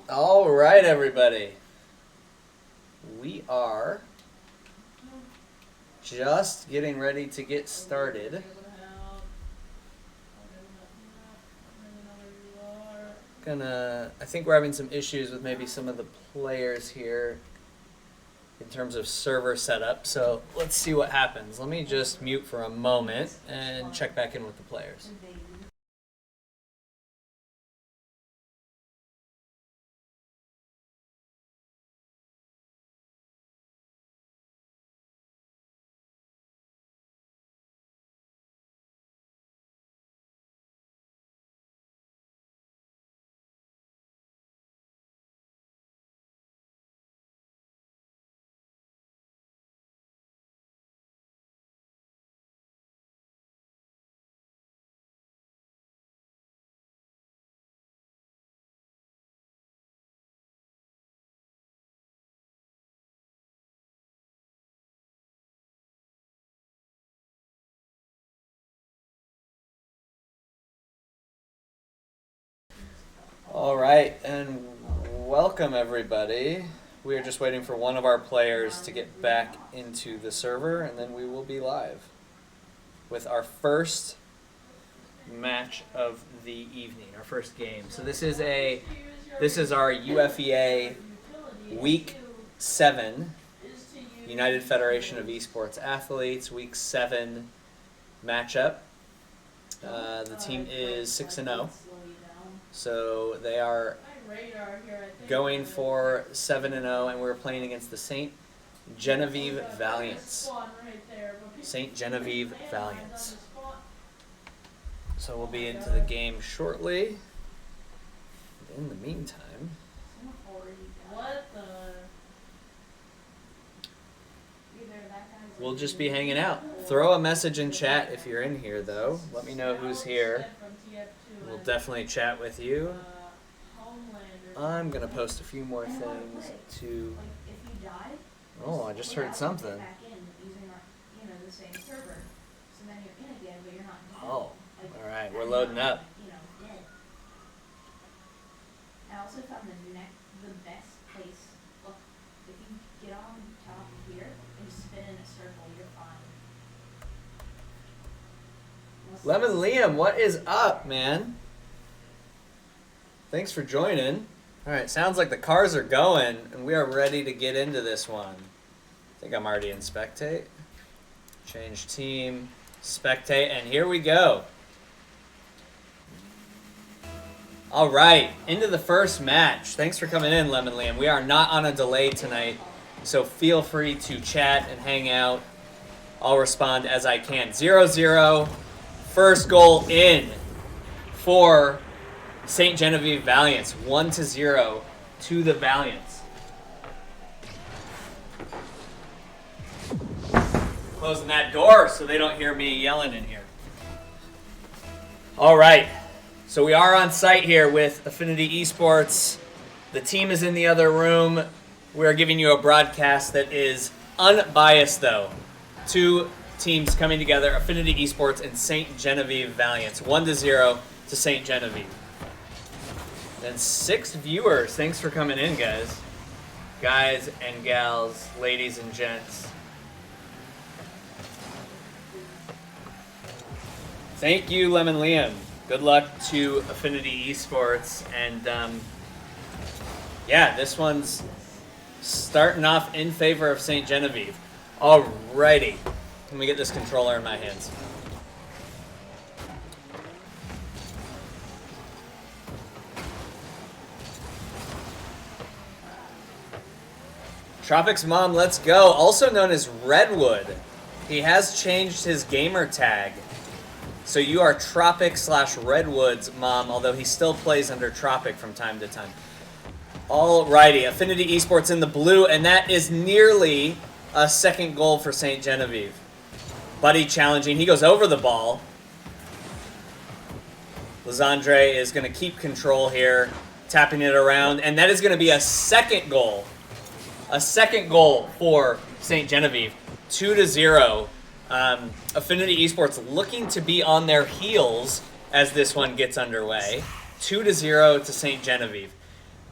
All right, everybody. We are just getting ready to get started. I think we're having some issues with maybe some of the players here in terms of server setup. So let's see what happens. Let me just mute for a moment and check back in with the players. All right, and welcome everybody. We are just waiting for one of our players to get back into the server, and then we will be live with our first match of the evening, our first game. So this is our UFEA Week 7 United Federation of Esports Athletes Week 7 matchup. The team is 6-0. So they are going for 7-0, and we're playing against the St. Genevieve Valiants. St. Genevieve Valiants. So we'll be into the game shortly. In the meantime, we'll just be hanging out. Throw a message in chat if you're in here, though. Let me know who's here. We'll definitely chat with you. I'm going to post a few more things to... Oh, I just heard something. Oh, all right. We're loading up. I also found the best place. Look, if you get on top here and spin in a circle, you're fine. Lemon Liam, what is up, man? Thanks for joining. All right, sounds like the cars are going, and we are ready to get into this one. I think I'm already in spectate. Change team, spectate, and here we go. All right, into the first match. Thanks for coming in, Lemon Liam. We are not on a delay tonight, so feel free to chat and hang out. I'll respond as I can. 0-0, first goal in for St. Genevieve Valiants. 1-0 to the Valiants. Closing that door so they don't hear me yelling in here. All right. So we are on site here with Affinity Esports. The team is in the other room. We are giving you a broadcast that is unbiased, though. Two teams coming together, Affinity Esports and St. Genevieve Valiants. 1-0 to St. Genevieve. And 6 viewers. Thanks for coming in, guys. Guys and gals, ladies and gents. Thank you, Lemon Liam. Good luck to Affinity Esports. And yeah, this one's starting off in favor of St. Genevieve. Alrighty. Let me get this controller in my hands. Tropics Mom, let's go. Also known as Redwood. He has changed his gamer tag. So you are Tropic/Redwoods Mom, although he still plays under Tropic from time to time. Alrighty, Affinity Esports in the blue, and that is nearly a second goal for St. Genevieve. Buddy challenging. He goes over the ball. Lizandre is going to keep control here, tapping it around, and that is going to be a second goal. A second goal for St. Genevieve. 2-0. Affinity Esports looking to be on their heels as this one gets underway. 2-0 to St. Genevieve.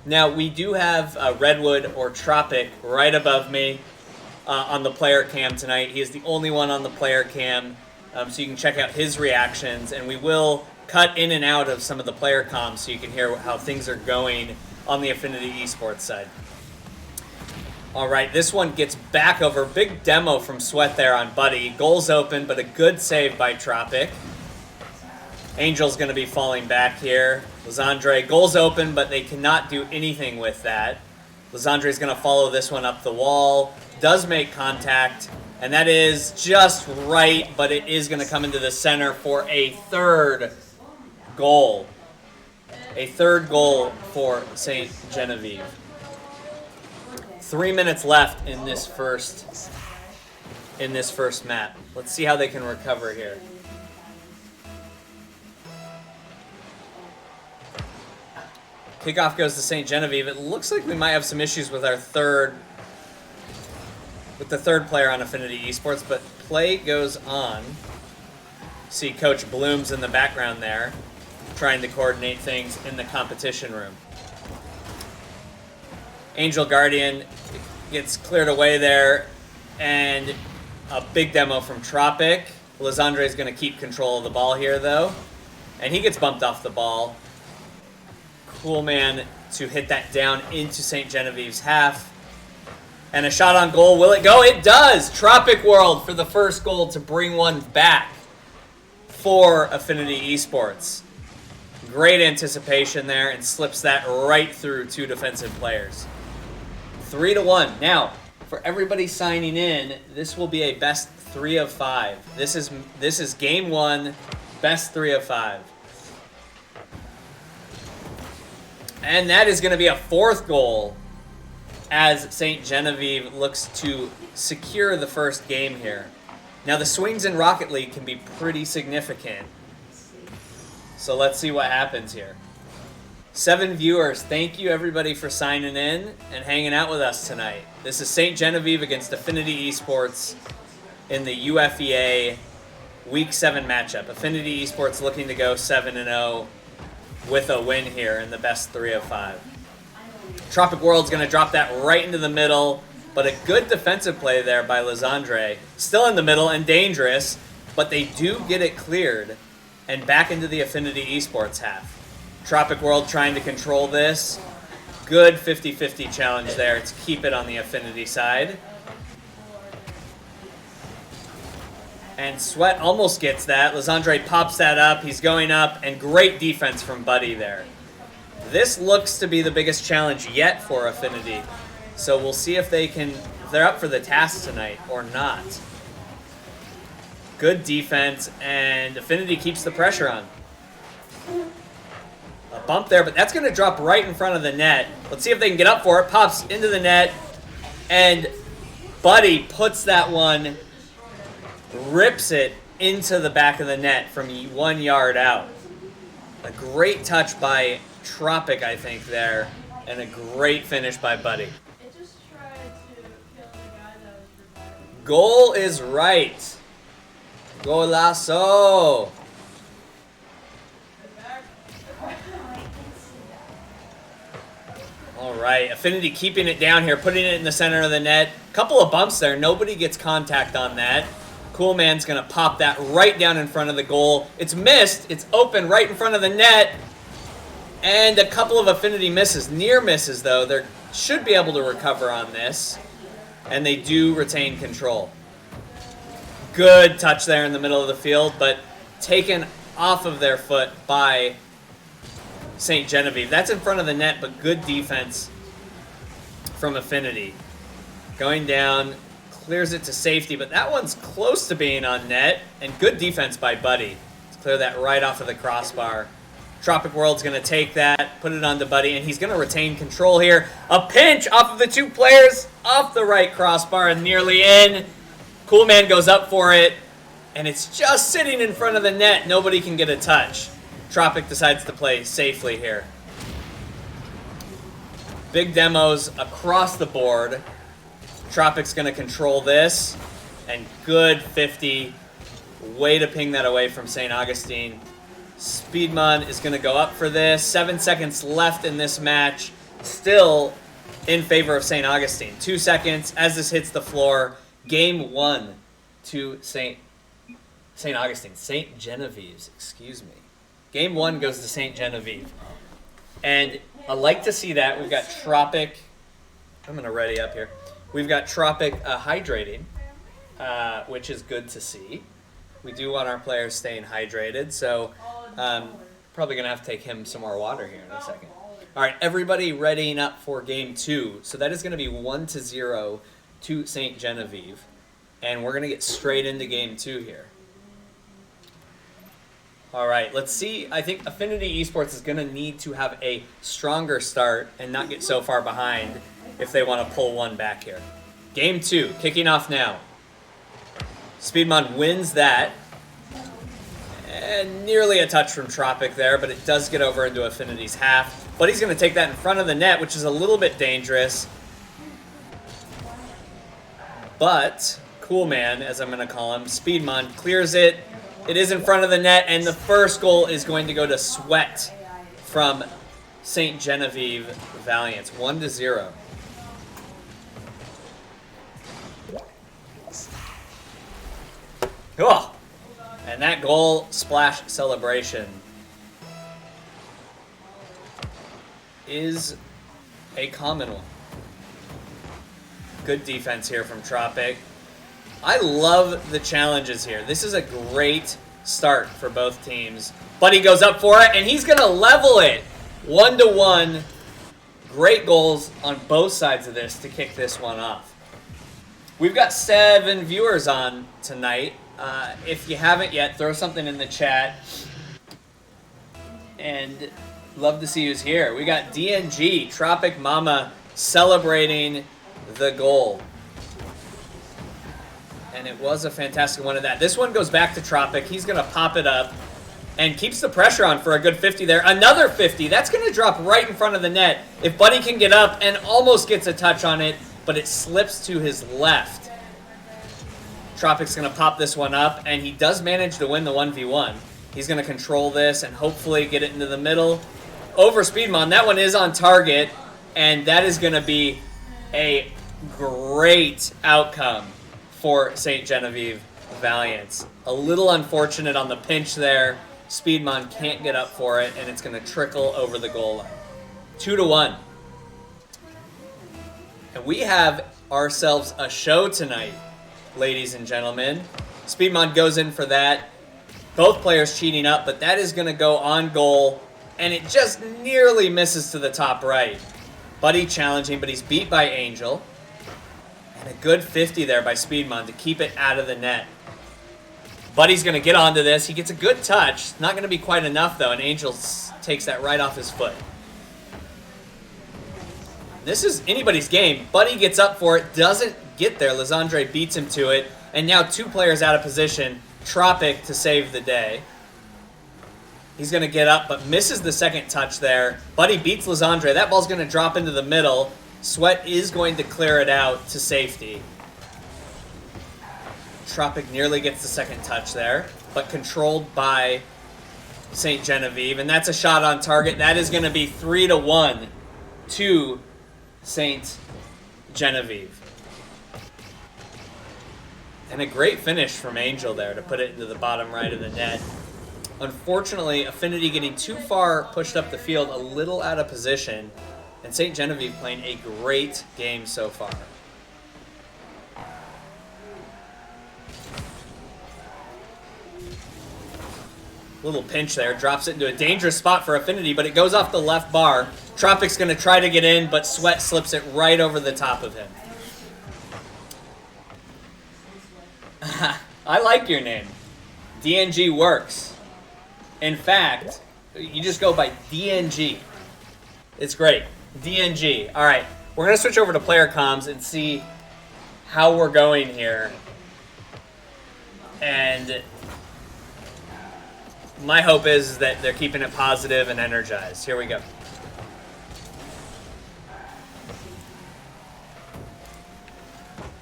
Now, we do have Redwood or Tropic right above me on the player cam tonight. He is the only one on the player cam, so you can check out his reactions, and we will cut in and out of some of the player comms so you can hear how things are going on the Affinity Esports side. All right, this one gets back over. Big demo from Sweat there on Buddy. Goals open, but a good save by Tropic. Angel's going to be falling back here. Lizandre, goals open, but they cannot do anything with that. Lizandre's going to follow this one up the wall. Does make contact, and that is just right, but it is going to come into the center for a third goal. A third goal for St. Genevieve. 3 minutes left in this first map. Let's see how they can recover here. Kickoff goes to St. Genevieve. It looks like we might have some issues with the third player on Affinity Esports, but play goes on. See Coach Bloom's in the background there, trying to coordinate things in the competition room. Angel Guardian gets cleared away there, and a big demo from Tropic. Lizandre is going to keep control of the ball here, though, and he gets bumped off the ball. Cool man to hit that down into St. Genevieve's half. And a shot on goal. Will it go? It does! Tropic World for the first goal to bring one back for Affinity Esports. Great anticipation there, and slips that right through two defensive players. 3-1. Now, for everybody signing in, this will be a best 3 of 5. This is game 1, best 3 of 5. And that is going to be a fourth goal as St. Genevieve looks to secure the first game here. Now, the swings in Rocket League can be pretty significant. So let's see what happens here. 7 viewers. Thank you, everybody, for signing in and hanging out with us tonight. This is St. Genevieve against Affinity Esports in the UFEA Week 7 matchup. Affinity Esports looking to go 7-0 with a win here in the best 3 of 5. Tropic World's going to drop that right into the middle, but a good defensive play there by Lizandre. Still in the middle and dangerous, but they do get it cleared and back into the Affinity Esports half. Tropic World trying to control this. Good 50-50 challenge there to keep it on the Affinity side. And Sweat almost gets that. Lizandre pops that up. He's going up, and great defense from Buddy there. This looks to be the biggest challenge yet for Affinity. So we'll see if they're up for the task tonight or not. Good defense, and Affinity keeps the pressure on. A bump there, but that's going to drop right in front of the net. Let's see if they can get up for it. Pops into the net, and Buddy puts that one, rips it into the back of the net from 1 yard out. A great touch by Tropic, I think, there, and a great finish by Buddy. It just tried to kill the guy that was reviving. Goal is right. Golazo. All right, Affinity keeping it down here, putting it in the center of the net. Couple of bumps there. Nobody gets contact on that. Cool Man's going to pop that right down in front of the goal. It's missed. It's open right in front of the net. And a couple of Affinity misses. Near misses, though. They should be able to recover on this. And they do retain control. Good touch there in the middle of the field, but taken off of their foot by St. Genevieve. That's in front of the net, but good defense from Affinity. Going down, clears it to safety, but that one's close to being on net, and good defense by Buddy. Let's clear that right off of the crossbar. Tropic World's going to take that, put it onto Buddy, and he's going to retain control here. A pinch off of the two players, off the right crossbar, and nearly in. Cool Man goes up for it, and it's just sitting in front of the net. Nobody can get a touch. Tropic decides to play safely here. Big demos across the board. Tropic's going to control this, and good 50. Way to ping that away from St. Augustine. Speedman is going to go up for this. 7 seconds left in this match. still in favor of St. Augustine. 2 seconds as this hits the floor. Game 1 to St. Augustine. St. Genevieve's, excuse me. Game 1 goes to St. Genevieve. And I like to see that. We've got Tropic. I'm going to ready up here. We've got Tropic hydrating, which is good to see. We do want our players staying hydrated, so probably going to have to take him some more water here in a second. All right, everybody readying up for game 2. So that is going to be 1-0 to St. Genevieve. And we're going to get straight into game 2 here. All right, let's see. I think Affinity Esports is going to need to have a stronger start and not get so far behind if they want to pull one back here. Game 2, kicking off now. Speedmon wins that. And nearly a touch from Tropic there, but it does get over into Affinity's half. But he's going to take that in front of the net, which is a little bit dangerous. But Cool Man, as I'm going to call him, Speedmon clears it. It is in front of the net, and the first goal is going to go to Sweat from St. Genevieve Valiants. 1-0. Oh, and that goal splash celebration is a common one. Good defense here from Tropic. I love the challenges here. This is a great start for both teams. Buddy goes up for it, and he's going to level it. 1-1. Great goals on both sides of this to kick this one off. We've got 7 viewers on tonight. If you haven't yet, throw something in the chat. And love to see who's here. We got DNG, Tropic Mama, celebrating the goal. And it was a fantastic one of that. This one goes back to Tropic. He's going to pop it up and keeps the pressure on for a good 50 there. Another 50. That's going to drop right in front of the net. If Buddy can get up and almost gets a touch on it, but it slips to his left. Tropic's going to pop this one up, and he does manage to win the 1v1. He's going to control this and hopefully get it into the middle. Over Speedmon. That one is on target, and that is going to be a great outcome for St. Genevieve Valiants. A little unfortunate on the pinch there. Speedmon can't get up for it, and it's going to trickle over the goal line. 2-1. And we have ourselves a show tonight, ladies and gentlemen. Speedmon goes in for that. Both players cheating up, but that is going to go on goal, and it just nearly misses to the top right. Buddy challenging, but he's beat by Angel. And a good 50 there by Speedmon to keep it out of the net. Buddy's going to get onto this. He gets a good touch. Not going to be quite enough, though, and Angel takes that right off his foot. This is anybody's game. Buddy gets up for it, doesn't get there. Lizandre beats him to it, and now 2 players out of position. Tropic to save the day. He's going to get up, but misses the second touch there. Buddy beats Lizandre. That ball's going to drop into the middle. Sweat is going to clear it out to safety. Tropic nearly gets the second touch there, but controlled by St. Genevieve, and that's a shot on target. That is going to be 3-1 to St. Genevieve. And a great finish from Angel there to put it into the bottom right of the net. Unfortunately, Affinity getting too far pushed up the field, a little out of position, and St. Genevieve playing a great game so far. Little pinch there, drops it into a dangerous spot for Affinity, but it goes off the left bar. Tropic's going to try to get in, but Sweat slips it right over the top of him. I like your name. DNG works. In fact, you just go by DNG. It's great. DNG. All right, we're going to switch over to player comms and see how we're going here. And my hope is that they're keeping it positive and energized. Here we go.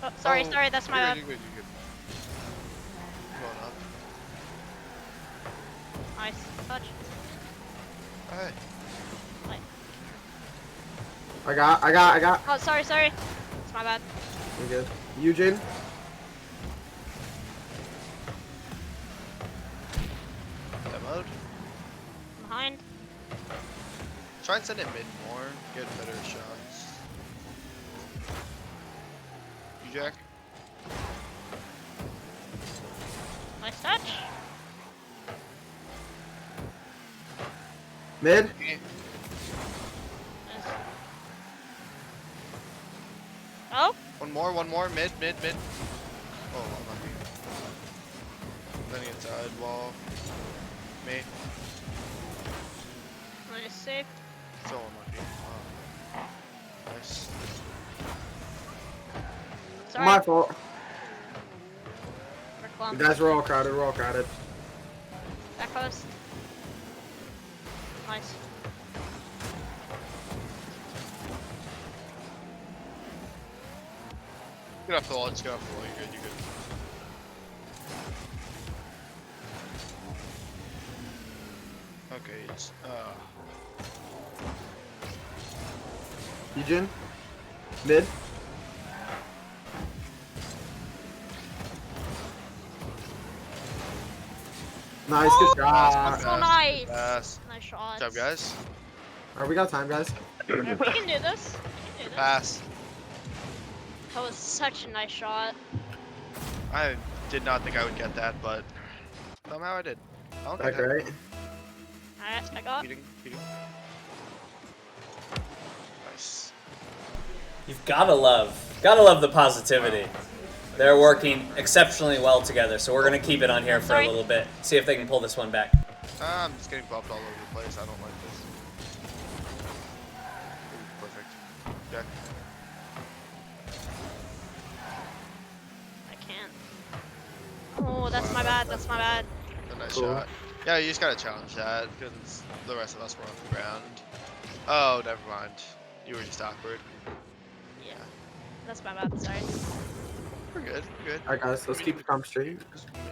Oh, sorry, that's my bad. You're good. Going up. Nice touch. Alright. Like, I got. Oh, sorry. It's my bad. You're good. Eugene. Demoed. Behind. Try and send it mid more. Get better shots. You Jack. Nice touch. Mid. Okay. Nice. Oh, One more. Mid. Oh, unlucky. Then inside wall. Me. nice save. So unlucky. Nice. Sorry. My fault. We're You clumsy. guys were all crowded. We're all crowded. Back post. Nice. Get off the wall. Just get off the wall. You're good. Okay. It's Eugene. Mid. Nice, good shot. So nice. Pass. Nice shots. Good job, guys. Alright, we got time, guys. We can do this. We can do this. Pass. That was such a nice shot. I did not think I would get that, but somehow I did. Okay. Back right. Alright, I got. Beating. Nice. You've gotta love the positivity. They're working exceptionally well together, so we're gonna keep it on here for a Sorry. little bit. See if they can pull this one back. I'm just getting buffed all over the place. I don't like this. Ooh, perfect. Jack. I can't. Oh, that's my bad. That's my bad. A nice Cool. shot. Yeah, you just gotta challenge that because the rest of us were on the ground. Oh, never mind. You were just awkward. Yeah. That's my bad. Sorry. We're good. Alright, guys, let's keep the comp straight.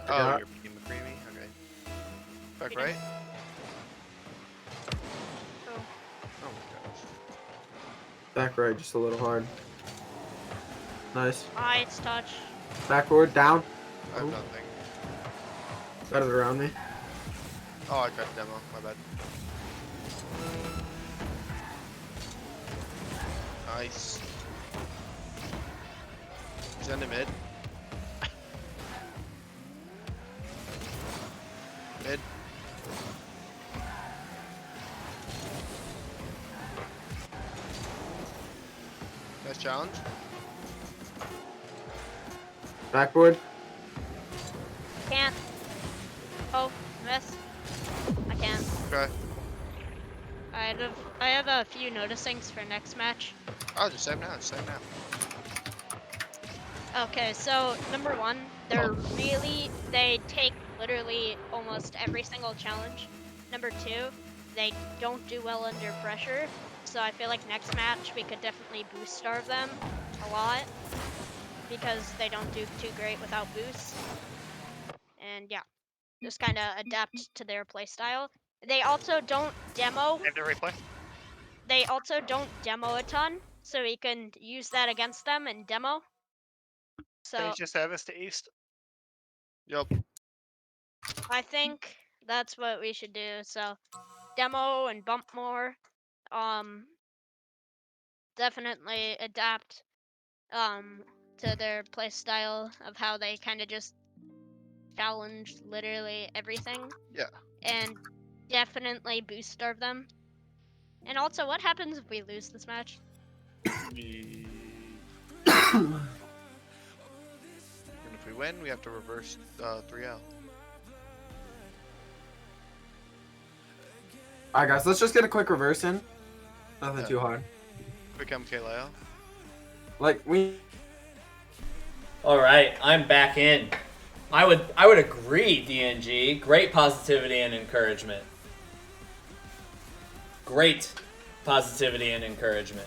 Oh, Yeah. you're beating the creamy. Okay. Back Beating. right. Oh. Oh my gosh. Back right, just a little hard. Nice. Nice touch. Backward, down. I have Ooh. nothing. Got it around me. Oh, I got demo. My bad. Nice. Send him mid. Mid. Nice challenge. Backboard. Can't. Oh, miss. I can't. Okay. I have a few noticings for next match. Oh, just save now. Okay, so number one, they take literally almost every single challenge. Number two, they don't do well under pressure. So I feel like next match we could definitely boost starve them a lot because they don't do too great without boost. And yeah, just kind of adapt to their playstyle. They also don't demo. Save the replay. They also don't demo a ton, so we can use that against them and demo. So Change the service to east. Yup. I think that's what we should do. So demo and bump more. Definitely adapt to their play style of how they kind of just challenge literally everything. Yeah. And definitely boost starve them. And also, what happens if we lose this match? And if we win, we have to reverse 3L. Alright, guys, let's just get a quick reverse in. Nothing Yeah. too hard. Quick MKLeo. Like, we. All right, I'm back in. I would agree, DNG. Great positivity and encouragement. Great positivity and encouragement.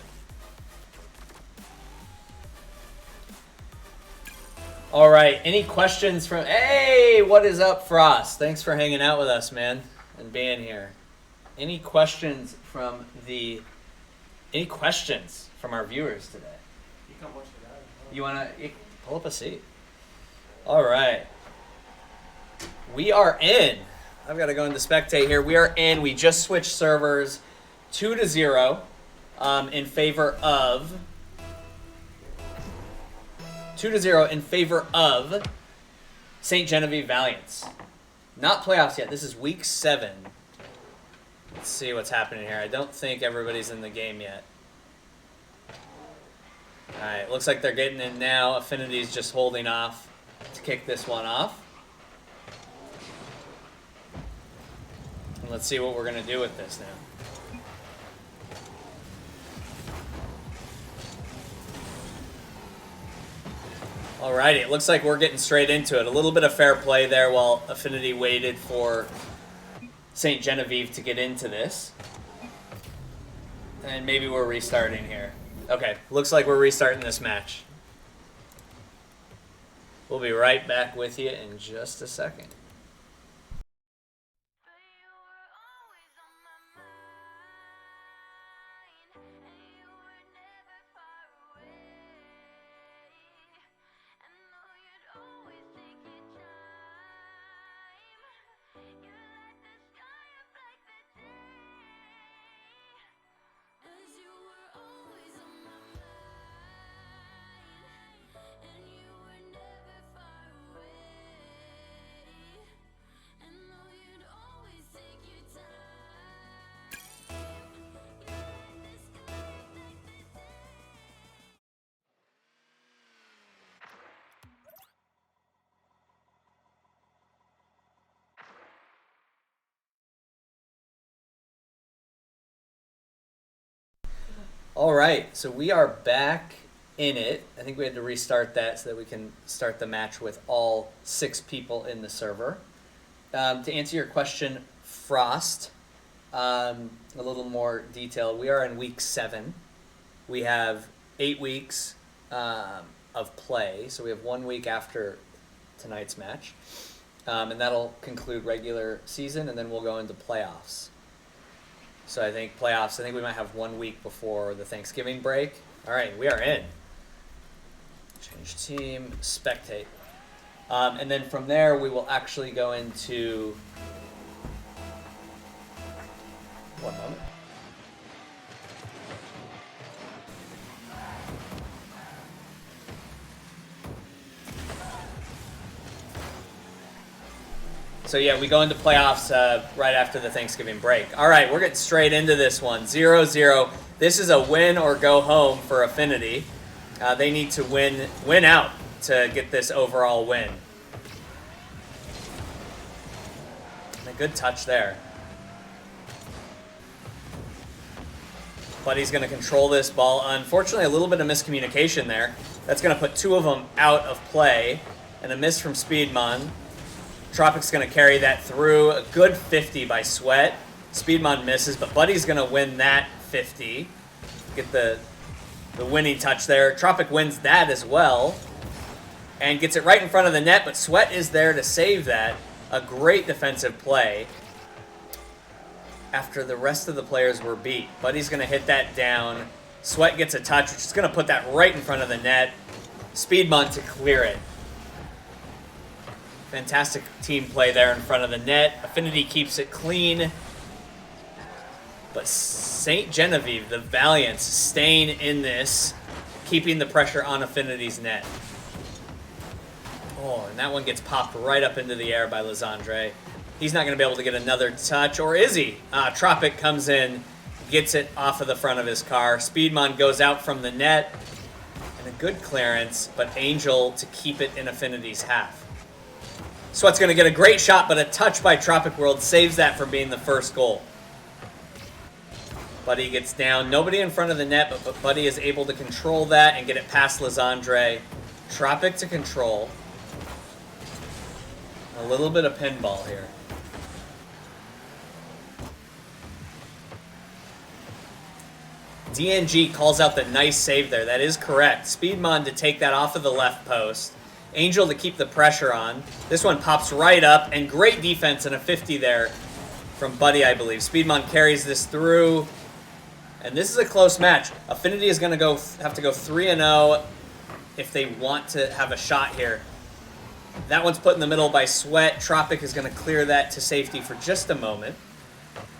All right, any questions from... Hey, what is up, Frost? Thanks for hanging out with us, man, and being here. Any questions from the Any questions from our viewers today? You come watch the guy. You wanna pull up a seat? All right. We are in. I've got to go into spectate here. We are in. We just switched servers 2-0 in favor of 2-0 in favor of St. Genevieve Valiants. Not playoffs yet. This is week 7. Let's see what's happening here. I don't think everybody's in the game yet. All right, looks like they're getting in now. Affinity's just holding off to kick this one off. And let's see what we're going to do with this now. Alrighty, it looks like we're getting straight into it. A little bit of fair play there while Affinity waited for St. Genevieve to get into this. And maybe we're restarting here. Okay, looks like we're restarting this match. We'll be right back with you in just a second. All right, so we are back in it. I think we had to restart that so that we can start the match with all 6 people in the server. To answer your question, Frost, a little more detail. We are in week 7. We have 8 weeks of play, so we have 1 week after tonight's match. And that'll conclude regular season, and then we'll go into playoffs. So I think playoffs, I think we might have 1 week before the Thanksgiving break. All right, we are in. Change team, spectate. And then from there, we will actually go into... One moment. So yeah, we go into playoffs right after the Thanksgiving break. All right, we're getting straight into this one. 0-0. This is a win or go home for Affinity. They need to win out to get this overall win. And a good touch there. Buddy's going to control this ball. Unfortunately, a little bit of miscommunication there. That's going to put 2 of them out of play. And a miss from Speedmon. Tropic's going to carry that through. A good 50 by Sweat. Speedmon misses, but Buddy's going to win that 50. Get the winning touch there. Tropic wins that as well. And gets it right in front of the net, but Sweat is there to save that. A great defensive play after the rest of the players were beat. Buddy's going to hit that down. Sweat gets a touch, which is going to put that right in front of the net. Speedmon to clear it. Fantastic team play there in front of the net. Affinity keeps it clean. But St. Genevieve, the Valiants, staying in this, keeping the pressure on Affinity's net. Oh, and that one gets popped right up into the air by Lizandre. He's not going to be able to get another touch, or is he? Tropic comes in, gets it off of the front of his car. Speedmon goes out from the net, and a good clearance, but Angel to keep it in Affinity's half. Sweat's going to get a great shot, but a touch by Tropic World saves that from being the first goal. Buddy gets down. Nobody in front of the net, but Buddy is able to control that and get it past Lizandre. Tropic to control. A little bit of pinball here. DNG calls out the nice save there. That is correct. Speedmon to take that off of the left post. Angel to keep the pressure on. This one pops right up, and great defense and a 50 there from Buddy, I believe. Speedmon carries this through, And this is a close match. Affinity is going to have to go 3-0 if they want to have a shot here. That one's put in the middle by Sweat. Tropic is going to clear that to safety for just a moment.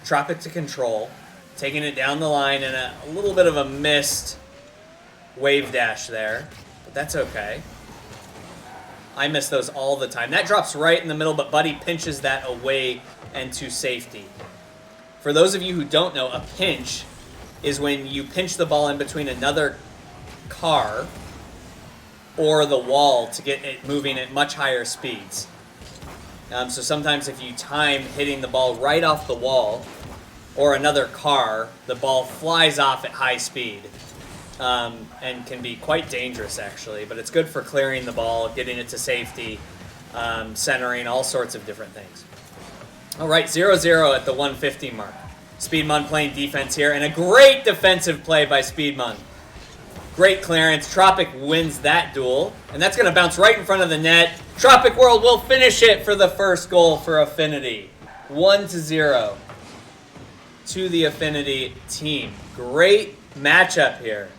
Tropic to control, taking it down the line, and a little bit of a missed wave dash there, but that's okay. I miss those all the time. That drops right in the middle, but Buddy pinches that away and to safety. For those of you who don't know, a pinch is when you pinch the ball in between another car or the wall to get it moving at much higher speeds. So sometimes if you time hitting the ball right off the wall or another car, the ball flies off at high speed and can be quite dangerous, actually. But it's good for clearing the ball, getting it to safety, centering, all sorts of different things. All right, 0-0 at the 150 mark. Speedmon playing defense here, and a great defensive play by Speedmon. Great clearance. Tropic wins that duel, and that's going to bounce right in front of the net. Tropic World will finish it for the first goal for Affinity. 1-0 to the Affinity team. Great matchup here.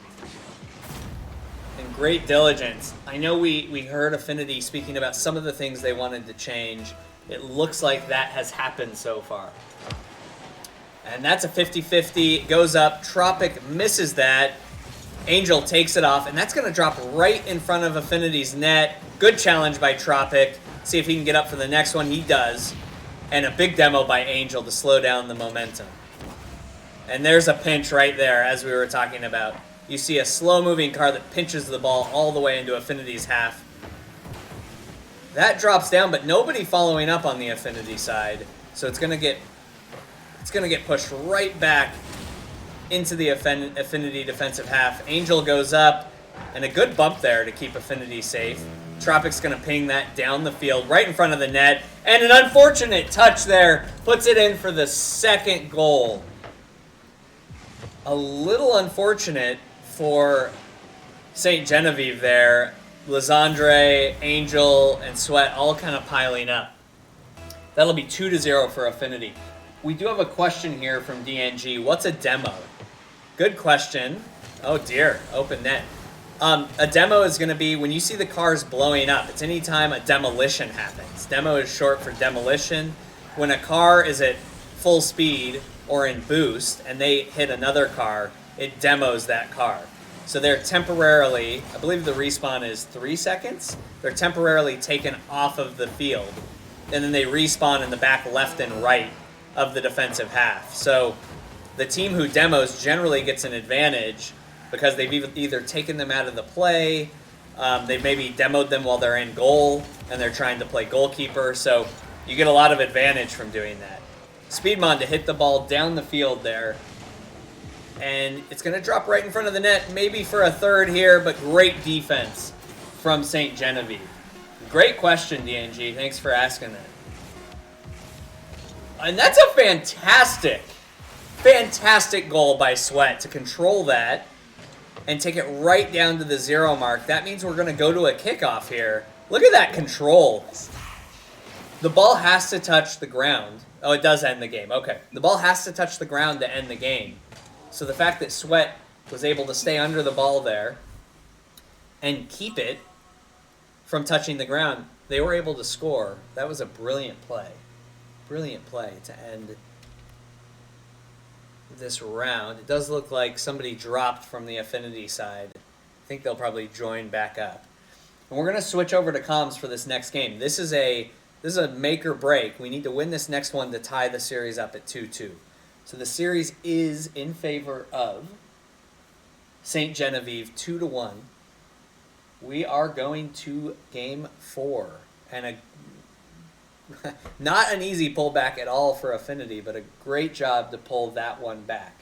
And great diligence. I know we heard Affinity speaking about some of the things they wanted to change. It looks like that has happened so far. And that's a 50-50. Goes up. Tropic misses that. Angel takes it off, and that's going to drop right in front of Affinity's net. Good challenge by Tropic. See if he can get up for the next one. He does. And a big demo by Angel to slow down the momentum. And there's a pinch right there, as we were talking about. You see a slow-moving car that pinches the ball all the way into Affinity's half. That drops down, but nobody following up on the Affinity side. So it's going to get pushed right back into the Affinity defensive half. Angel goes up, and a good bump there to keep Affinity safe. Tropic's going to ping that down the field right in front of the net, and an unfortunate touch there puts it in for the second goal. A little unfortunate for St. Genevieve there. Lizandre, Angel, and Sweat all kind of piling up. That'll be 2-0 for Affinity. We do have a question here from DNG. What's a demo? Good question. Oh dear, open net. A demo is going to be when you see the cars blowing up. It's anytime a demolition happens. Demo is short for demolition. When a car is at full speed or in boost and they hit another car, it demos that car. So they're temporarily, I believe the respawn is 3 seconds. They're temporarily taken off of the field. And then they respawn in the back left and right of the defensive half. So the team who demos generally gets an advantage because they've either taken them out of the play, they've maybe demoed them while they're in goal, and they're trying to play goalkeeper. So you get a lot of advantage from doing that. Speedmon to hit the ball down the field there. And it's going to drop right in front of the net, maybe for a third here, but great defense from St. Genevieve. Great question, DNG. Thanks for asking that. And that's a fantastic goal by Sweat to control that and take it right down to the 0 mark. That means we're going to go to a kickoff here. Look at that control. The ball has to touch the ground. Oh, it does end the game. Okay. The ball has to touch the ground to end the game. So the fact that Sweat was able to stay under the ball there and keep it from touching the ground, they were able to score. That was a brilliant play. Brilliant play to end this round. It does look like somebody dropped from the Affinity side. I think they'll probably join back up. And we're going to switch over to comms for this next game. This is a make or break. We need to win this next one to tie the series up at 2-2. So the series is in favor of St. Genevieve 2-1. We are going to game 4. And not an easy pullback at all for Affinity, but a great job to pull that one back.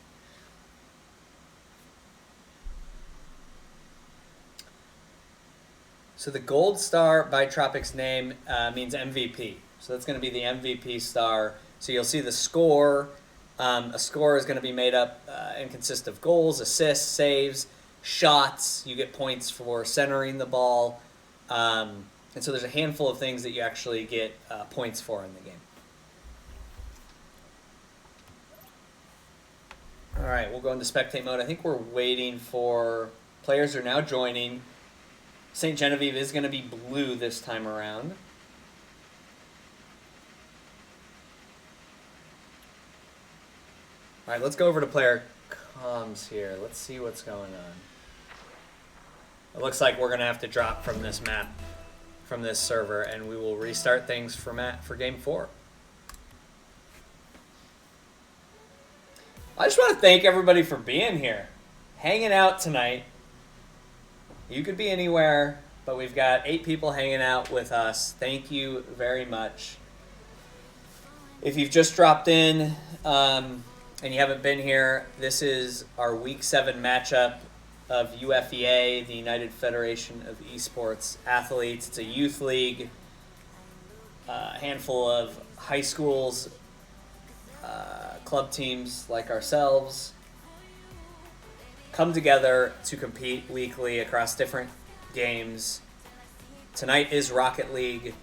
So the gold star by Tropic's name means MVP. So that's going to be the MVP star. So you'll see the score. A score is going to be made up and consist of goals, assists, saves, shots. You get points for centering the ball. And so there's a handful of things that you actually get points for in the game. All right, we'll go into spectate mode. I think we're waiting for players are now joining. St. Genevieve is going to be blue this time around. All right, let's go over to player comms here. Let's see what's going on. It looks like we're going to have to drop from this map, from this server, and we will restart things for game 4. I just want to thank everybody for being here, hanging out tonight. You could be anywhere, but we've got 8 people hanging out with us. Thank you very much. If you've just dropped in and you haven't been here, this is our Week 7 matchup of UFEA, the United Federation of Esports Athletes. It's a youth league, a handful of high schools, club teams like ourselves come together to compete weekly across different games. Tonight is Rocket League.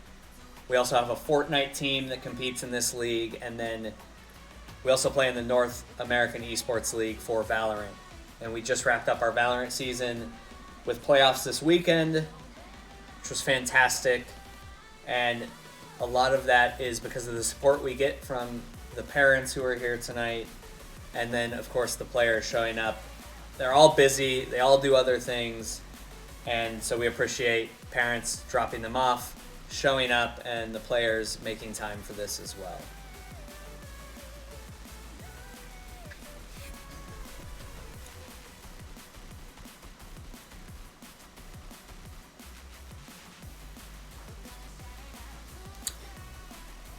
We also have a Fortnite team that competes in this league, and then we also play in the North American Esports League for Valorant. And we just wrapped up our Valorant season with playoffs this weekend, which was fantastic. And a lot of that is because of the support we get from the parents who are here tonight, and then, of course, the players showing up. They're all busy. They all do other things. And so we appreciate parents dropping them off, showing up, and the players making time for this as well.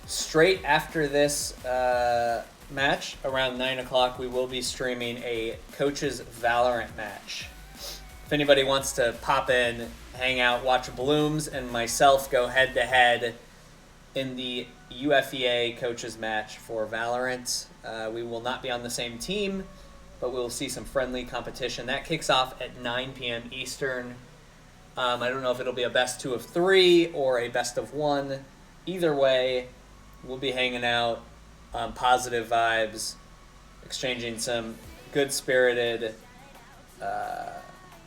Straight after this match, around 9 o'clock, we will be streaming a Coaches Valorant match. If anybody wants to pop in, hang out, watch Blooms and myself go head-to-head in the UFEA Coaches match for Valorant. We will not be on the same team, but we'll see some friendly competition. That kicks off at 9 p.m. Eastern. I don't know if it'll be a best 2 of 3 or a best of 1. Either way, we'll be hanging out, positive vibes, exchanging some good-spirited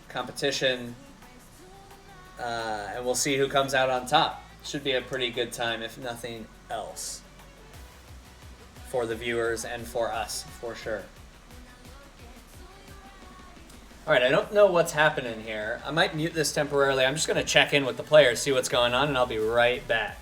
competition, and we'll see who comes out on top. Should be a pretty good time, if nothing else, for the viewers and for us, for sure. All right, I don't know what's happening here. I might mute this temporarily. I'm just going to check in with the players, see what's going on, and I'll be right back.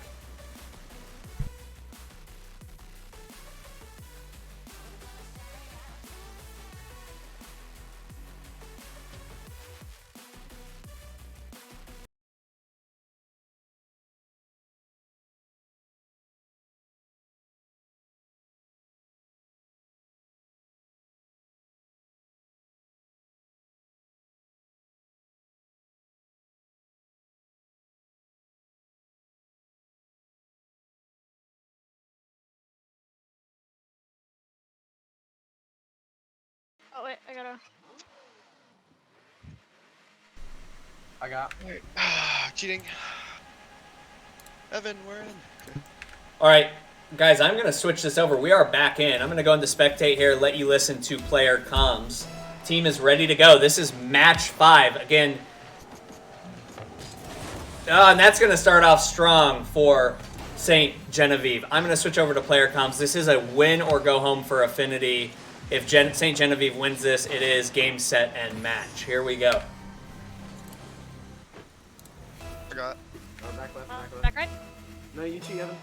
Oh wait, I gotta. Alright. Cheating. Evan, we're in. All right, guys, I'm going to switch this over. We are back in. I'm going to go into spectate here, let you listen to player comms. Team is ready to go. This is match 5. Again, and that's going to start off strong for St. Genevieve. I'm going to switch over to player comms. This is a win or go home for Affinity. If St. Genevieve wins this, it is game, set, and match. Here we go. Forgot. Back left, back left. Back right? No, you cheat, Evan.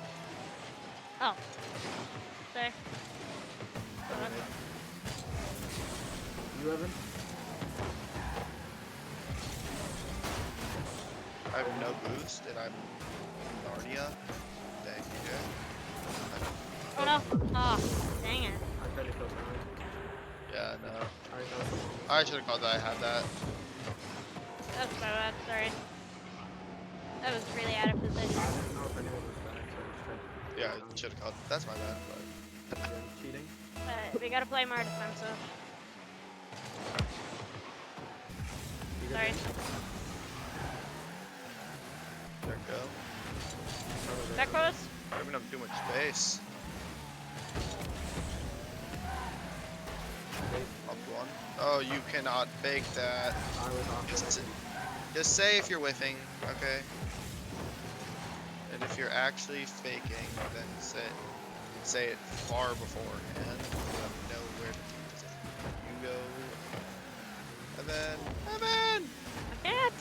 Oh. Sorry. You, Evan? I have no boost, and I'm Narnia. Thank you, Jay. Oh no. Oh, dang it. I tried to kill someone. Yeah, no. Alright, that was I should have called that I had that. That's my bad, sorry. That was really out of position. I didn't know if anyone was back, so I just tried to Yeah, I should have called. That's my bad, but. cheating. But we gotta play more defensive. You good, Sorry. Evan? There we go. Back close? I don't even have too much space. Wait, Up Oh, you cannot fake that. I was off. Just say if you're whiffing, okay? And if you're actually faking, then say it far beforehand. You know where to use it. You go. Evan! I can't.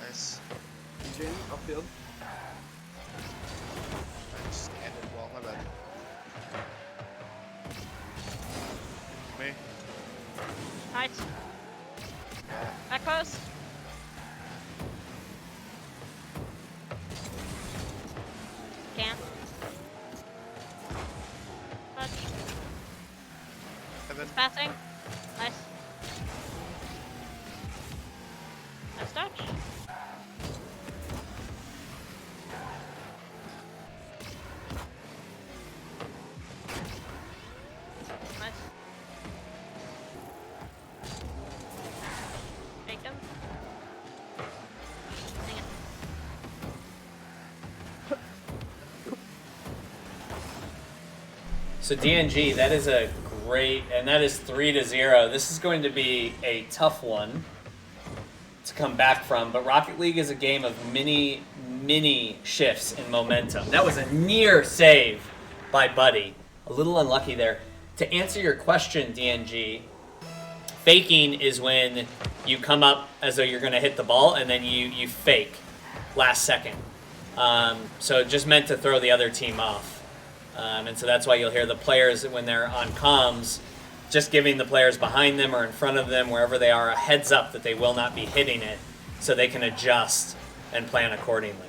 Nice. Eugene, upfield. I just ended well, my bad. Me? Nice. Yeah. Back post. Can't. Touch. Evan? Passing. Nice. Nice touch. Nice. Faked him. Dang it. So DNG, that is a great, and that is 3-0. This is going to be a tough one to come back from, but Rocket League is a game of many shifts in momentum. That was a near save by Buddy. A little unlucky there. To answer your question, DNG, faking is when you come up as though you're going to hit the ball, and then you fake last second. So it just meant to throw the other team off. And so that's why you'll hear the players, when they're on comms, just giving the players behind them or in front of them, wherever they are, a heads up that they will not be hitting it so they can adjust and plan accordingly.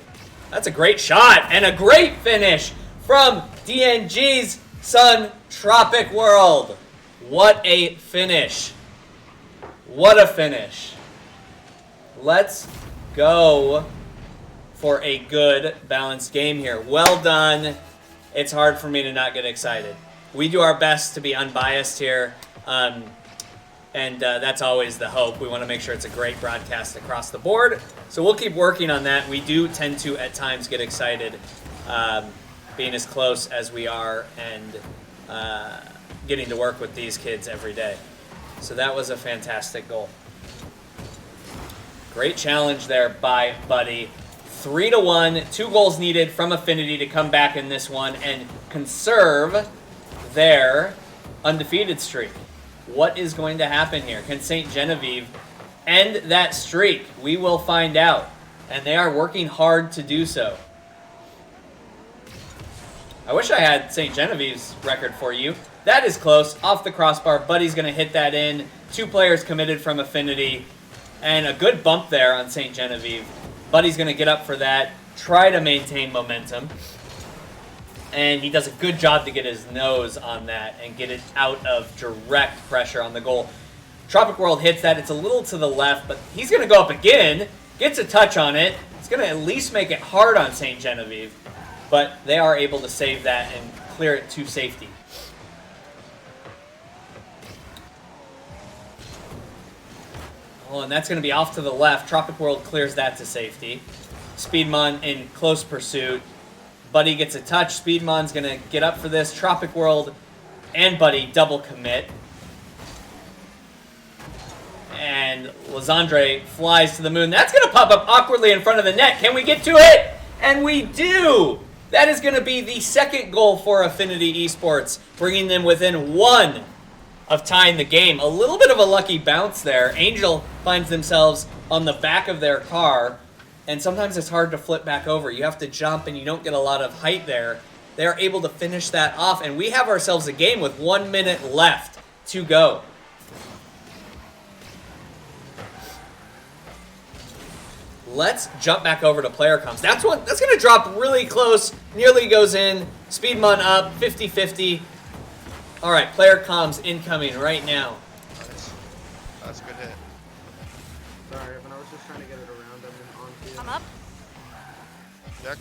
That's a great shot and a great finish from DNG's son, Tropic World. What a finish. What a finish. Let's go for a good, balanced game here. Well done. It's hard for me to not get excited. We do our best to be unbiased here, and that's always the hope. We want to make sure it's a great broadcast across the board, so we'll keep working on that. We do tend to, at times, get excited being as close as we are and getting to work with these kids every day. So that was a fantastic goal. Great challenge there by Buddy. 3-1, 2 goals needed from Affinity to come back in this one and conserve their undefeated streak. What is going to happen here? Can St. Genevieve end that streak? We will find out. And they are working hard to do so. I wish I had St. Genevieve's record for you. That is close. Off the crossbar. Buddy's going to hit that in. 2 players committed from Affinity. And a good bump there on St. Genevieve. Buddy's going to get up for that, try to maintain momentum, and he does a good job to get his nose on that and get it out of direct pressure on the goal. Tropic World hits that. It's a little to the left, but he's going to go up again, gets a touch on it. It's going to at least make it hard on St. Genevieve, but they are able to save that and clear it to safety. Oh, and that's going to be off to the left. Tropic World clears that to safety. Speedmon in close pursuit. Buddy gets a touch. Speedmon's going to get up for this. Tropic World and Buddy double commit. And Lazandre flies to the moon. That's going to pop up awkwardly in front of the net. Can we get to it? And we do! That is going to be the second goal for Affinity Esports, bringing them within 1 of tying the game. A little bit of a lucky bounce there. Angel finds themselves on the back of their car, and sometimes it's hard to flip back over. You have to jump, and you don't get a lot of height there. They are able to finish that off, and we have ourselves a game with 1 minute left to go. Let's jump back over to player comms. That's going to drop really close. Nearly goes in. Speedmon up, 50-50. All right, player comms incoming right now. Nice. That's a good hit. Sorry, Evan, I was just trying to get it around them and on field. I'm up. Jack.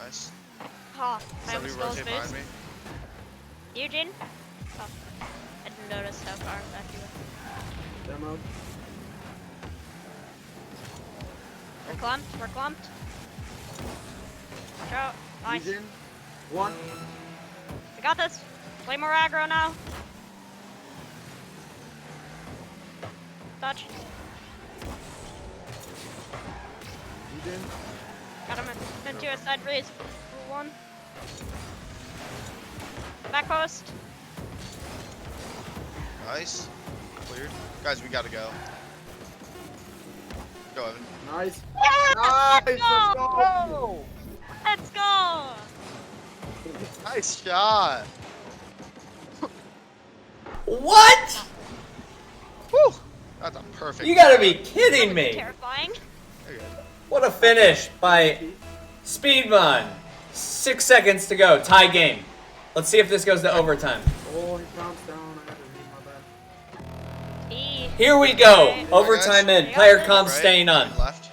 Nice. Oh, I Somebody almost stole his rotate behind boost. me. Eugene? Oh, I didn't notice how far back you were. Demo. We're clumped. We're clumped. Watch out. Nice. Eugene. 1. We got this. Play more aggro now. Dodge. You did? Got him into a side raise. Rule 1. Back post. Nice. Cleared. Guys, we gotta go. Go, Evan. Nice. Yeah! Nice. Let's Let's go! go. Let's go! Nice shot. What? Whew. That's a perfect. You gotta be That kidding was me. terrifying. There you go. What a finish by Speedbun. 6 seconds to go. Tie game. Let's see if this goes to overtime. Oh, he bounced down. I had to read my bad. T. Here we go. Okay. Overtime in. Yeah. Player comms Right, staying on. Left.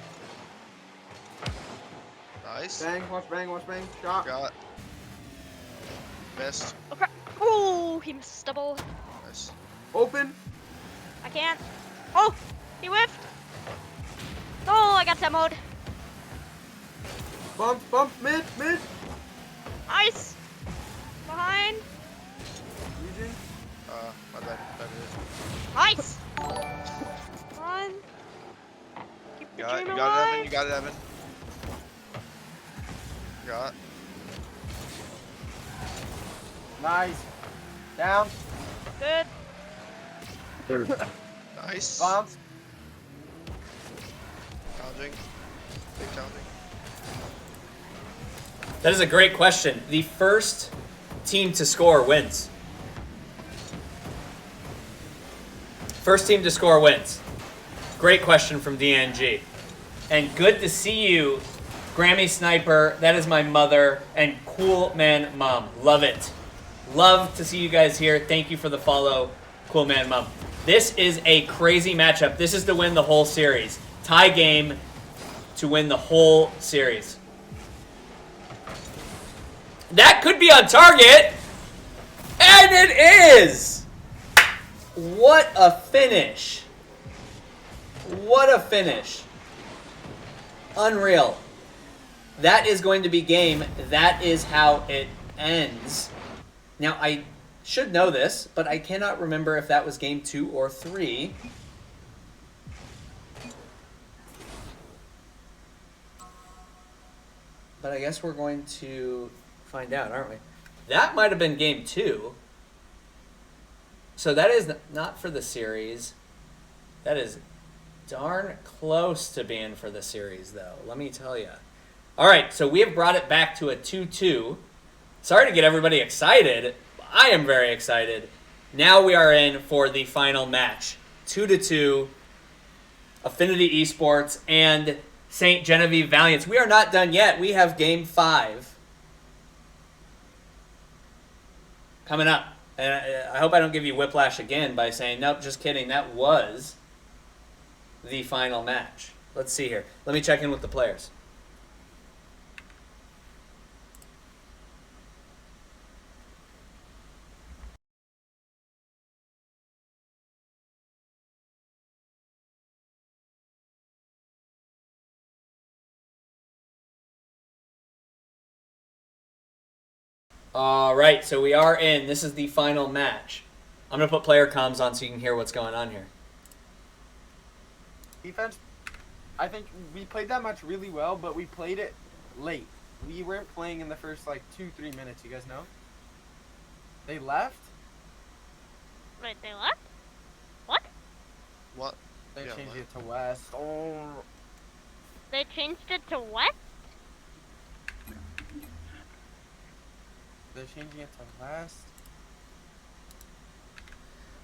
Nice. Bang, watch bang. Shot. Got. Missed. Oh, crap. Ooh, he missed double. Nice. Open. I can't. Oh, he whiffed. Oh, I got demoed. Bump, mid. Nice. Behind. Eugene. My bad. That is. Nice. Come on. Keep the You got dream it, alive. Evan. You got it, Evan. Got. Nice. Down. Good. Nice. Bounce. Challenging. Big challenging. That is a great question. The first team to score wins. First team to score wins. Great question from DNG. And good to see you, Grammy Sniper. That is my mother. And Cool Man Mom. Love it. Love to see you guys here. Thank you for the follow, Cool Man Mom. This is a crazy matchup. This is to win the whole series. Tie game to win the whole series. That could be on target. And it is. What a finish. What a finish. Unreal. That is going to be game. That is how it ends. Now, I should know this, but I cannot remember if that was game 2 or 3. But I guess we're going to find out, aren't we? That might have been game 2. So that is not for the series. That is darn close to being for the series, though. Let me tell you. All right, so we have brought it back to a 2-2. Sorry to get everybody excited. I am very excited. Now we are in for the final match. 2-2. Affinity Esports and St. Genevieve Valiants. We are not done yet. We have game 5 coming up. And I hope I don't give you whiplash again by saying, nope, just kidding. That was the final match. Let's see here. Let me check in with the players. All right, so we are in. This is the final match. I'm going to put player comms on so you can hear what's going on here. Defense. I think we played that match really well, but we played it late. We weren't playing in the first like 2-3 minutes. You guys know? They left. Wait, they left? What? What? They Yeah, changed what? it to west. Oh. They changed it to what? They're changing it to west.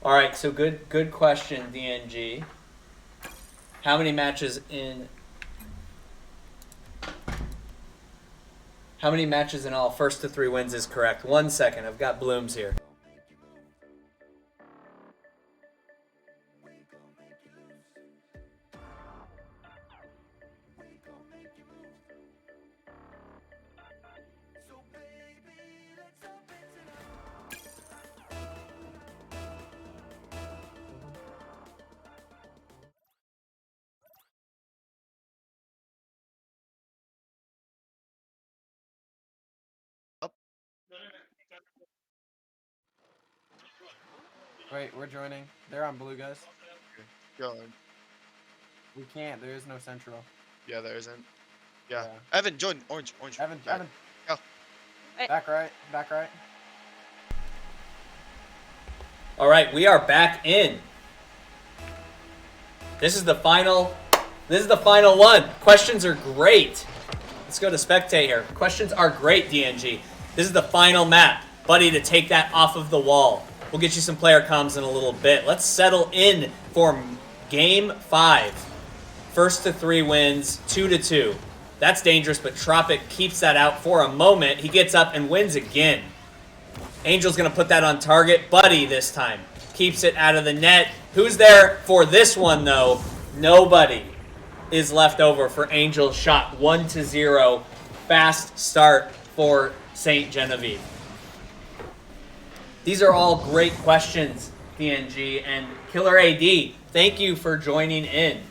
All right, so good question, DNG. How many matches in? How many matches in all? First to 3 wins is correct. 1 second. I've got Blooms here. Wait, we're joining. They're on blue, guys. Going. We can't. There is no central. Yeah, there isn't. Yeah. Yeah. Evan, join. Orange. Evan, Back. Evan. Go. Back right. Back right. All right, we are back in. This is the final one. Questions are great. Let's go to spectate here. Questions are great, DNG. This is the final map. Buddy, to take that off of the wall. We'll get you some player comms in a little bit. Let's settle in for game 5. First to 3 wins, 2-2. That's dangerous, but Tropic keeps that out for a moment. He gets up and wins again. Angel's going to put that on target. Buddy this time keeps it out of the net. Who's there for this one, though? Nobody is left over for Angel's shot. 1-0. Fast start for St. Genevieve. These are all great questions, DNG. And Killer AD, thank you for joining in.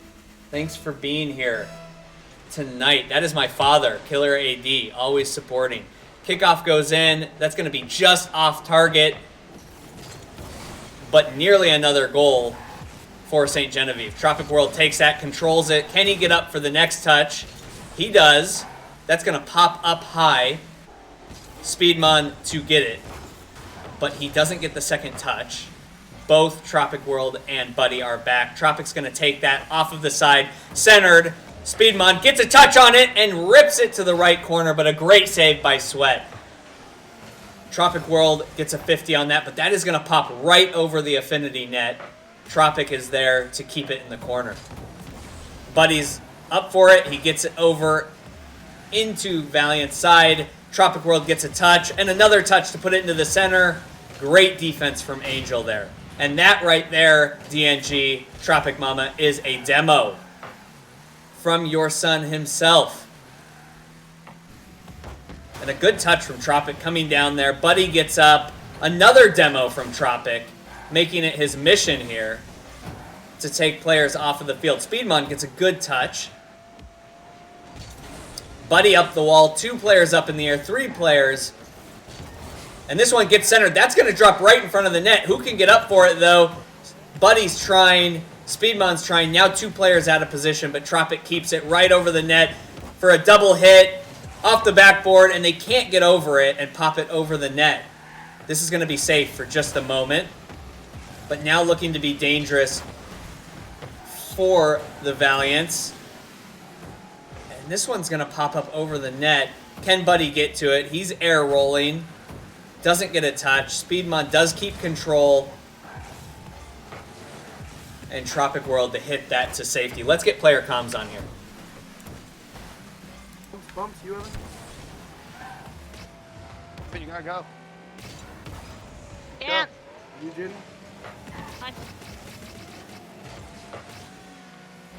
Thanks for being here tonight. That is my father, Killer AD, always supporting. Kickoff goes in. That's going to be just off target, but nearly another goal for St. Genevieve. Tropic World takes that, controls it. Can he get up for the next touch? He does. That's going to pop up high. Speedmon to get it, but he doesn't get the second touch. Both Tropic World and Buddy are back. Tropic's going to take that off of the side, centered. Speedmon gets a touch on it and rips it to the right corner, but a great save by Sweat. Tropic World gets a 50 on that, but that is going to pop right over the Affinity net. Tropic is there to keep it in the corner. Buddy's up for it. He gets it over into Valiant's side. Tropic World gets a touch and another touch to put it into the center. Great defense from Angel there. And that right there, DNG, Tropic Mama, is a demo from your son himself. And a good touch from Tropic coming down there. Buddy gets up. Another demo from Tropic, making it his mission here to take players off of the field. Speedmon gets a good touch. Buddy up the wall. 2 players up in the air. 3 players. And this one gets centered. That's going to drop right in front of the net. Who can get up for it, though? Buddy's trying. Speedmon's trying. Now 2 players out of position, but Tropic keeps it right over the net for a double hit off the backboard, and they can't get over it and pop it over the net. This is going to be safe for just a moment, but now looking to be dangerous for the Valiants. And this one's going to pop up over the net. Can Buddy get to it? He's air rolling. Doesn't get a touch. Speedmon does keep control. And Tropic World to hit that to safety. Let's get player comms on here. Bumps, you Evan? But you gotta go. Yeah. You Judy?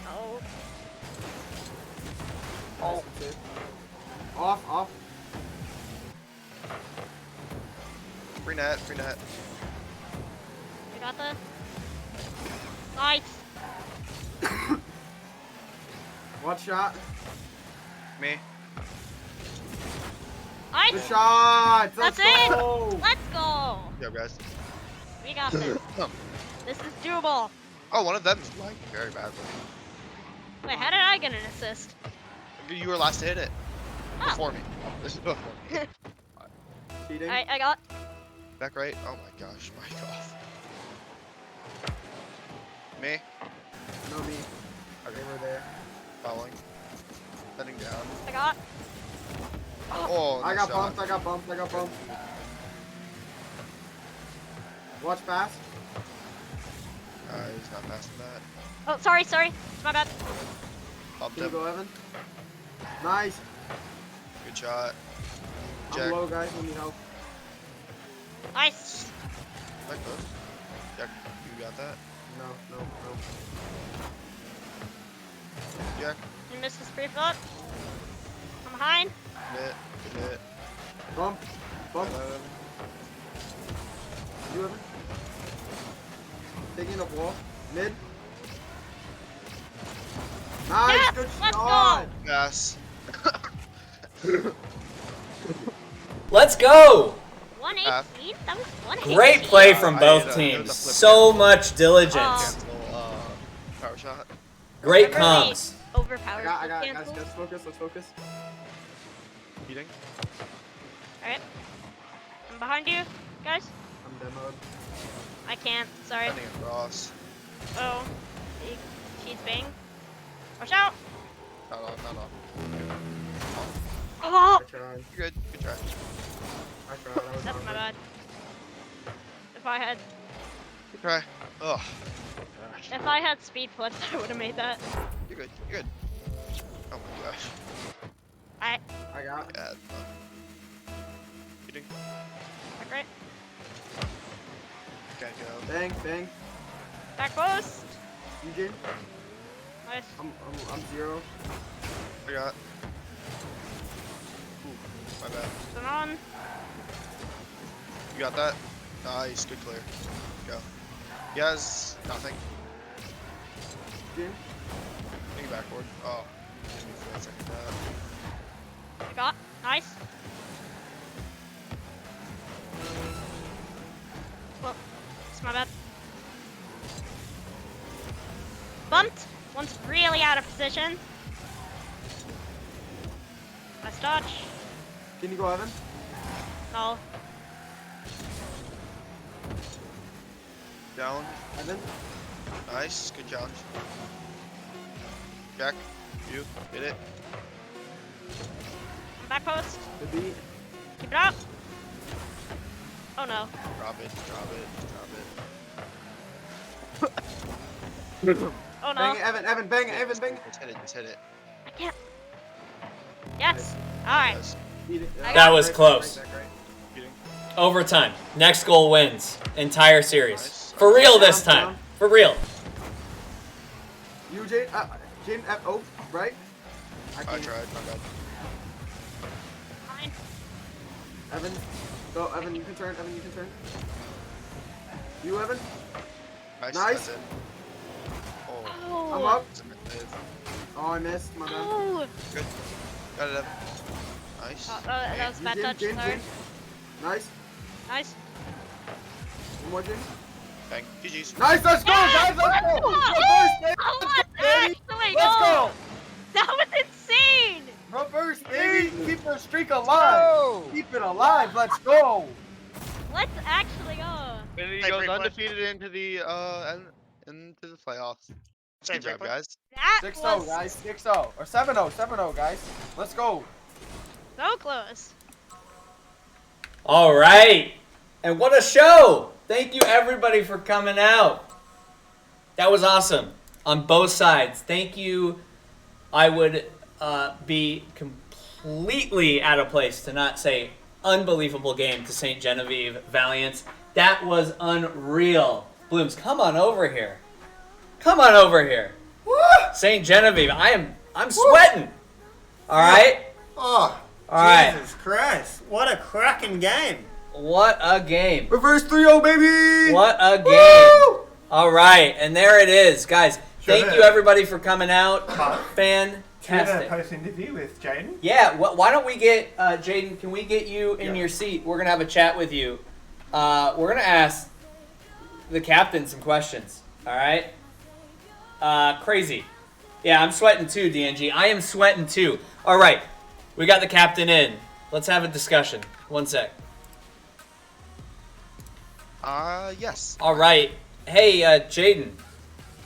Oh. Oh. Off. Free net. We got the. Nice. What shot? Me. Nice. Good shot! That's Let's go! Let's go. Yo, guys. We got this. This is doable. Oh, one of them is lagging very badly. Wait, how did I get an assist? You were last to hit it. Oh. Before me. This is before me. Cheating? I got. Back right. Oh my gosh. Mic off. Me. No, me. Okay. They were there. Following. Heading down. I got. Oh, I nice got shot. bumped. Watch pass. He's not passing that. Oh, sorry. It's my bad. Bumped Can you him. go, Evan? Nice. Good shot. I'm Jack. low, guys. Let me help. Nice. Like those. Jack, you got that? No. Jack. You missed the free flip. I'm behind. Hit. Bump. Evan. You Evan? Taking up wall. Mid. Nice. Yes, Good let's shot. Pass. Let's go! 118? That was 118. Great play from I both hit a teams. flip So cancel. much diligence. Cancel. Great Really comms. overpowered. I got, cancels. guys, let's focus. Eating. Alright. I'm behind you, guys. I'm demoed. I can't. Sorry. Running across. Oh. She's bang. Watch out! Not on, not on. Oh! I tried. You're good. Good try. I tried. I was That's on my it. bad. If I had Good try. Oh. if I had speed flips, I would have made that. You're good. You're good. Oh my gosh. I I got. Yeah. Eating. right. Gotta go. Bang, bang. Back post. Eugene, Nice. I'm 0. I got. Ooh, my bad. Turn on. You got that? Nice. Good clear. Go. Yes. Nothing. Eugene, Thinking backward. Oh. Give me for a second. I got. Nice. Well, it's my bad. Bumped. One's really out of position. Nice dodge. can you go, Evan? No. Down. Evan, Nice. Good challenge. Jack. You. Hit it. Back post. the beat. Keep it up. Oh no. Drop it. Drop it. Drop it. Oh no. Bang it, Evan, bang it, Evan, bang it. Just hit it. Just hit it. I can't. Yes. Alright. Yes. Beat it. I That got- was Great, close. great, great. Eating. Overtime. Next goal wins. Entire series. Nice. For real this Down, time. down. For real. Eugene, Jane, oh, right? I can't- tried. My bad. Fine. Evan, go, Evan, you can turn, Evan, you can turn. You, Evan? Nice. Nice. That's it. Oh. Oh. I'm up. It's a mid. Oh, I missed, my bad. Oh. Good. Got it up. Nice. That was a bad Jin, touch. Jin, Sorry. Jin. Nice. Nice. One more, Jin. Bang. GG's. Nice, let's go, guys, let's go! Reverse, baby! Oh, let's baby. actually Let's go! That was insane! Reverse, baby! Keep our streak alive! Oh! Keep it alive, let's go! Let's actually go. And he Hey, goes Freak Flash. undefeated into the Into the playoffs. Same Good job, Freak guys. That 6-0, was guys, 6-0. Or 7-0, 7-0, guys. Let's go. so close. All right. And what a show. Thank you, everybody, for coming out. That was awesome on both sides. Thank you. I would be completely out of place to not say unbelievable game to St. Genevieve Valiants. That was unreal. Blooms, come on over here. Come on over here. St. Genevieve, I'm sweating. All right? Oh, All right. Jesus Christ. What a cracking game. What a game. Reverse 3-0, baby! What a game. Woo! All right, and there it is. Guys, thank Sure. you everybody for coming out. Should we have a Fantastic. post-interview with Jaden? Yeah, why don't we get, Jaden, can we get you in Yeah. your seat? We're going to have a chat with you. We're going to ask the captain some questions, all right? Crazy. Yeah, I'm sweating too, DNG. I am sweating too. All right, we got the captain in. Let's have a discussion. One sec. Yes. All right. Hey, Jaden.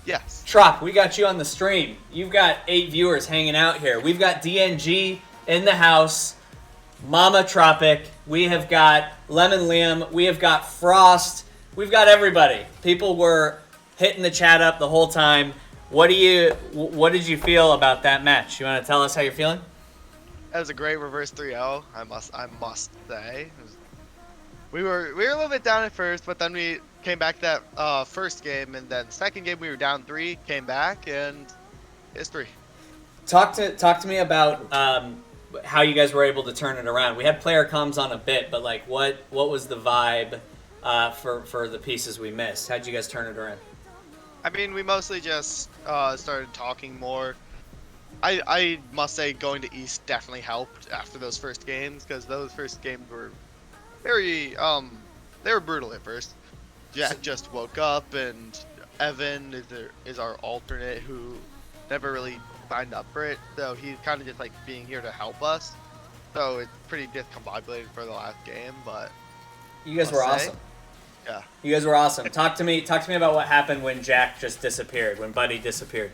Yes. Trop, we got you on the stream. You've got 8 viewers hanging out here. We've got DNG in the house, Mama Tropic, we have got Lemon Liam, we have got Frost, we've got everybody. People were hitting the chat up the whole time. What did you feel about that match? You want to tell us how you're feeling? That was a great reverse 3-0. I must say. We were a little bit down at first, but then we came back that first game, and then second game we were down 3, came back, and history. Talk to me about how you guys were able to turn it around. We had player comms on a bit, but like what was the vibe for the pieces we missed? How'd you guys turn it around? I mean, we mostly just started talking more. I must say going to East definitely helped after those first games, because those first games were very they were brutal at first. Jack just woke up, and Evan is our alternate who never really signed up for it, so he's kind of just like being here to help us. So it's pretty discombobulated for the last game, but You guys I'll were say, awesome. yeah. You guys were awesome. Talk to me about what happened when Jack just disappeared, when Buddy disappeared.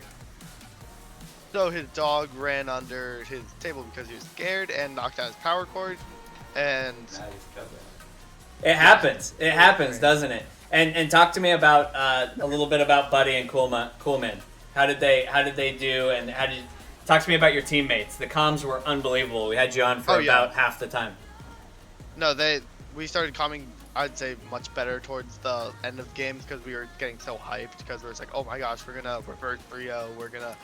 So his dog ran under his table because he was scared and knocked out his power cord, and It happens. It happens, doesn't it? And talk to me about a little bit about Buddy and Coolman. How did they do? And talk to me about your teammates? The comms were unbelievable. We had you on for about half the time. no, we started coming, I'd say, much better towards the end of games because we were getting so hyped because we were like, oh my gosh, we're gonna reverse 3-0, we're gonna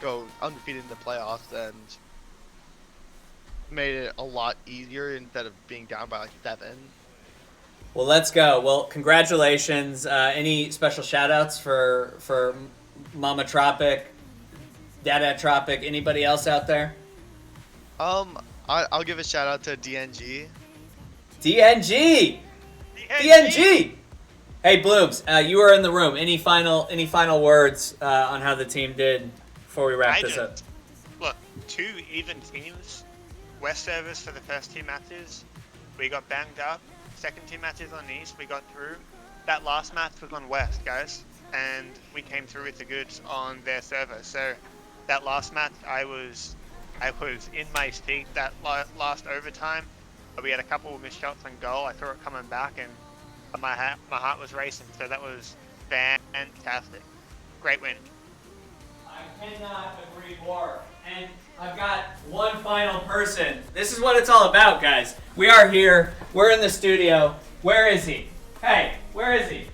go undefeated in the playoffs, and made it a lot easier instead of being down by like 7. Well, let's go. Well, congratulations. Any special shout-outs for Mama Tropic, Dada Tropic, anybody else out there? I'll give a shout out to DNG. DNG! DNG! Hey, Blooms, you were in the room. Any final words on how the team did before we wrap this up? Look, 2 even teams. West servers for the first 2 matches. We got banged up. Second 2 matches on East, we got through. That last match was on West, guys. And we came through with the goods on their server. So that last match, I was in my seat that last overtime. We had a couple of missed shots on goal. I saw it coming back, and my heart was racing. So that was fantastic. Great win. I cannot agree more. And I've got one final person. This is what it's all about, guys. We are here. We're in the studio. Where is he? Hey, where is he?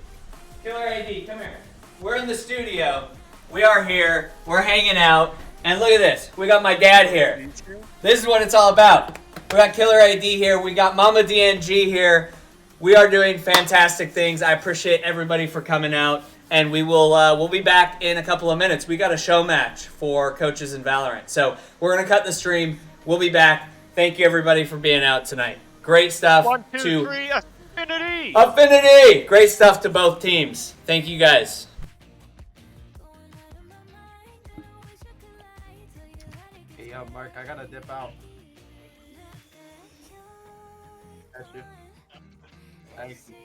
Killer AD, come here. We're in the studio. We are here. We're hanging out. And look at this. We got my dad here. This is what it's all about. We got Killer AD here. We got Mama DNG here. We are doing fantastic things. I appreciate everybody for coming out. And we'll be back in a couple of minutes. We got a show match for coaches in Valorant. So we're going to cut the stream. We'll be back. Thank you, everybody, for being out tonight. Great stuff. 1, 2, 3, Affinity! Affinity! Great stuff to both teams. Thank you, guys. Hey, yo, Mark, I gotta dip out. That's you. Thank you.